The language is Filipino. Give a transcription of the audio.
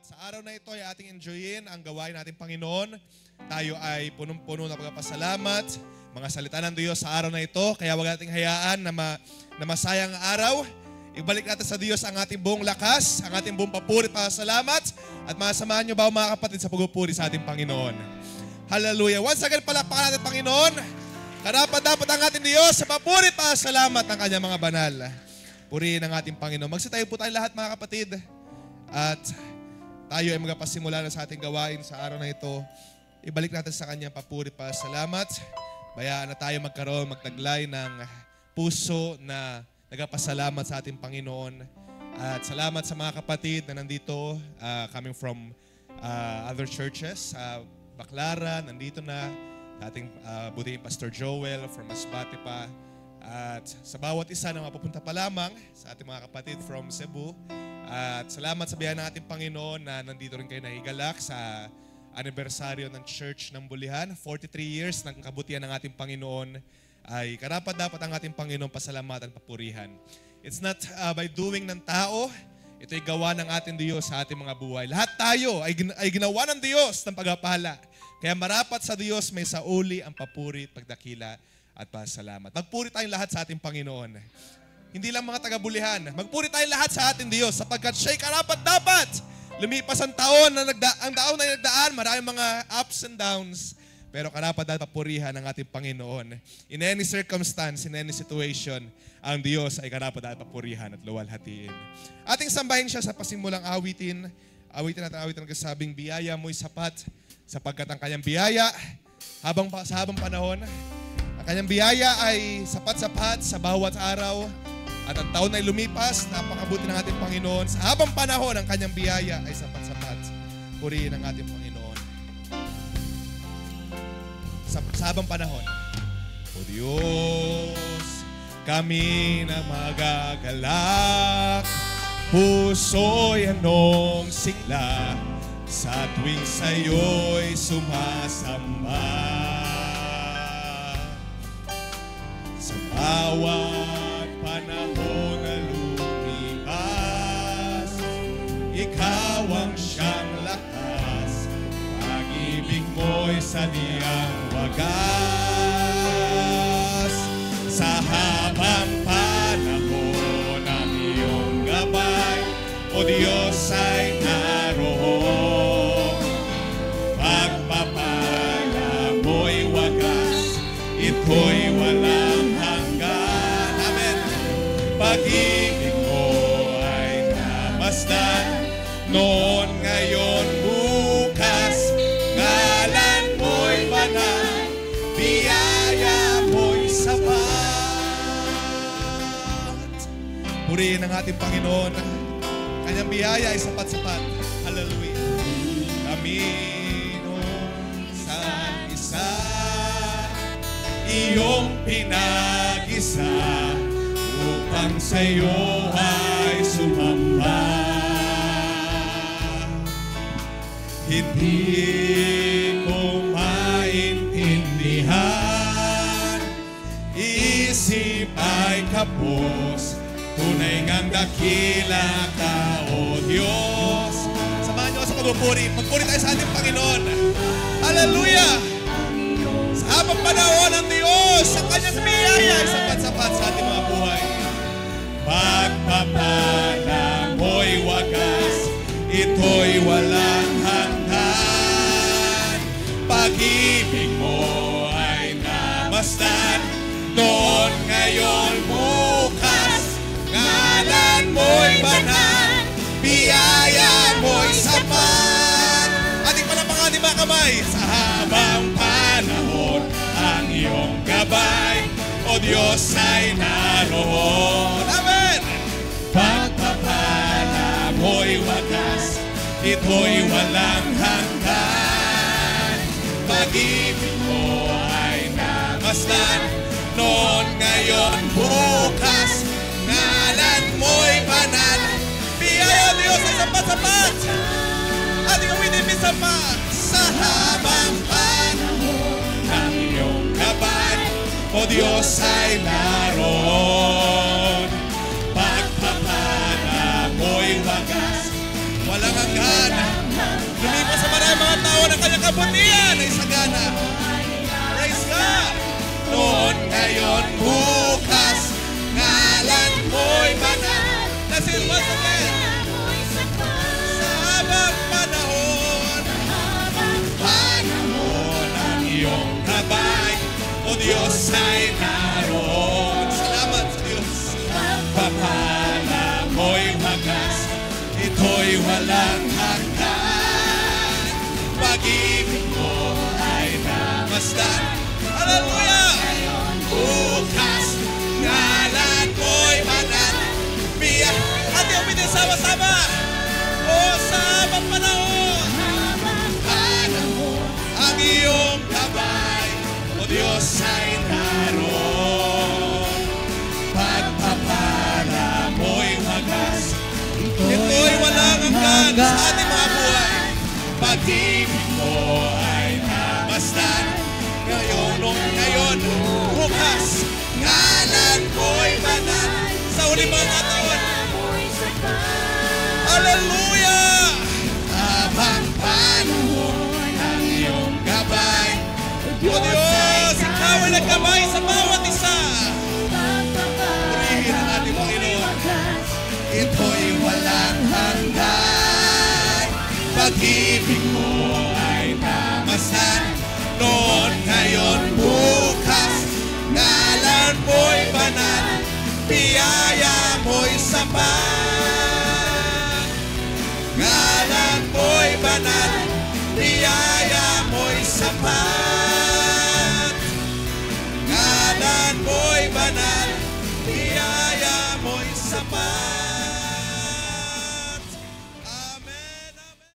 At sa araw na ito ay ating enjoyin ang gawain nating Panginoon. Tayo ay punong-puno na pagpapasalamat, mga salita ng Diyos sa araw na ito. Kaya huwag nating hayaan na masayang araw. Ibalik natin sa Diyos ang ating buong lakas, ang ating buong papuri para salamat. At masamahan niyo ba mga kapatid sa pagpupuri sa ating Panginoon. Hallelujah. Once again, palakpakan natin Panginoon. Karapat-dapat ang ating Diyos sa papuri para salamat ng kanyang mga banal. Purihin ang ating Panginoon. Magsitayo po tayo lahat mga kapatid. At tayo ay magpasimula na sa ating gawain sa araw na ito. Ibalik natin sa kanyang papuri para salamat. Bayaan na tayo magtaglay ng puso na nagpasalamat sa ating Panginoon. At salamat sa mga kapatid na nandito, coming from other churches. Baclaran, nandito na. Ating butihing Pastor Joel from Masbate pa. At sa bawat isa na mapupunta pa lamang sa ating mga kapatid from Cebu. At salamat sa biyaya ng ating Panginoon na nandito rin kayo nahigalak sa anibersaryo ng Church ng Bulihan. 43 years ng kabutihan ng ating Panginoon ay karapat-dapat ang ating Panginoon pasalamatan at papurihan. It's not by doing ng tao, ito ay gawa ng ating Diyos sa ating mga buhay. Lahat tayo ay ginawa ng Diyos ng pagpapala. Kaya marapat sa Diyos may sauli ang papuri, pagdakila at pasalamat. Magpuri tayong lahat sa ating Panginoon. Hindi lang mga taga-Bulihan. Magpuri tayo lahat sa ating Diyos sapagkat siya'y karapat-dapat. Lumipas ang taon na nagdaan, maraming mga ups and downs. Pero karapat-dapat papurihan ng ating Panginoon. In any circumstance, in any situation, ang Diyos ay karapat-dapat papurihan at luwalhatiin. Ating sambahin siya sa pasimulang awitin. Awitin natin ang kasabing, biyaya mo'y sapat sapagkat ang kanyang biyaya sa habang panahon, ang kanyang biyaya ay sapat-sapat sa bawat araw. At ang taon ay lumipas, napakabuti ng ating Panginoon. Sa habang panahon, ang kanyang biyaya ay sapat-sapat. Purihin ang ating Panginoon. Sa habang panahon. O Diyos, kami na magagalak, puso'y anong sigla, sa tuwing sa'yo'y sumasamba. Sa bawat panahon na lumipas, ikaw ang siyang lakas, pag-ibig mo'y sadyang wagas. Sa habang panahon ang iyong gabay, O Diyos ay naroon. Pagpapala mo'y wagas, ito'y walang hanggan. Amen. Pag-ibig mo ay namasdan, noon, ngayon, bukas. Ngalan mo'y banal, biyaya mo'y sapat. Purihin ang ating Panginoon. Kanyang biyaya ay sapat-sapat. Hallelujah. Kamino sa isa, iyong pinag-isa, upang sa'yo ay sumamba. Hindi ko maintindihan, isip ay kapos, tunay ngang dakila ka, O Diyos. Samahan niyo sa pagpupuri. Magpuri tayo sa ating Panginoon. Hallelujah! Sa habang panahon ng Diyos, ang kanyang biyaya ay sapat-sapat sa ating mga buhay. Pagpapala mo'y wagas, ito'y walang hanggan. Pag-ibig mo ay namasdan, noon, ngayon, bukas. Ngalan mo'y banal, biyaya mo'y sapat. Ating palapakan, ating mga kamay. Sa habang panahon, ang iyong gabay, O Diyos ay naroon. Amen! Pagpapala mo'y wagas, ito'y walang hanggan. Pag-ibig mo ay namasdan, noon, ngayon, bukas. Ngalan mo'y banal, biyaya Diyos ay sapat-sapat. Ating umitin sapat. Sa habang panahon, ang iyong gabay, O Diyos ay naroon. Pagpapala mo'y wagas, walang hanggan. Lumipas sa maraming mga tao ng kanyang kabutihan ay sagana. Praise God! Noon, ngayon, bukas, ngalan mo'y banal. Let's hear it once again. Sa habang panahon, ang iyong gabay, O Diyos ay naroon. Salamat sa Diyos. Pagpapala mo'y wagas, ito'y walang hanggan. Pag-ibig mo ay namasdan. Hallelujah! Bukas, ngalan mo'y banal. Biya, ating umitin sama-sama. O sa habang panahon, ang iyong gabay, O Diyos ay naroon. Pagpapala mo'y wagas, ito'y walang hanggan sa ating mga buhay. Pag-ibig mo ay namasdan. Ngayon, bukas, ngalan mo'y banal. Sa huli mga katawan. Hallelujah! Habang panahon ang iyong gabay, O Diyos, ikaw ay nagkabay sa bawat isa. Purihin ang ating Panginoon. Ito'y walang hanggan. Pag-ibig mo ay namasan. Noon, ngayon, bukas, ngalan mo'y banal. Biyaya mo'y sapat. Ngalan mo'y banal. Biyaya mo'y sapat.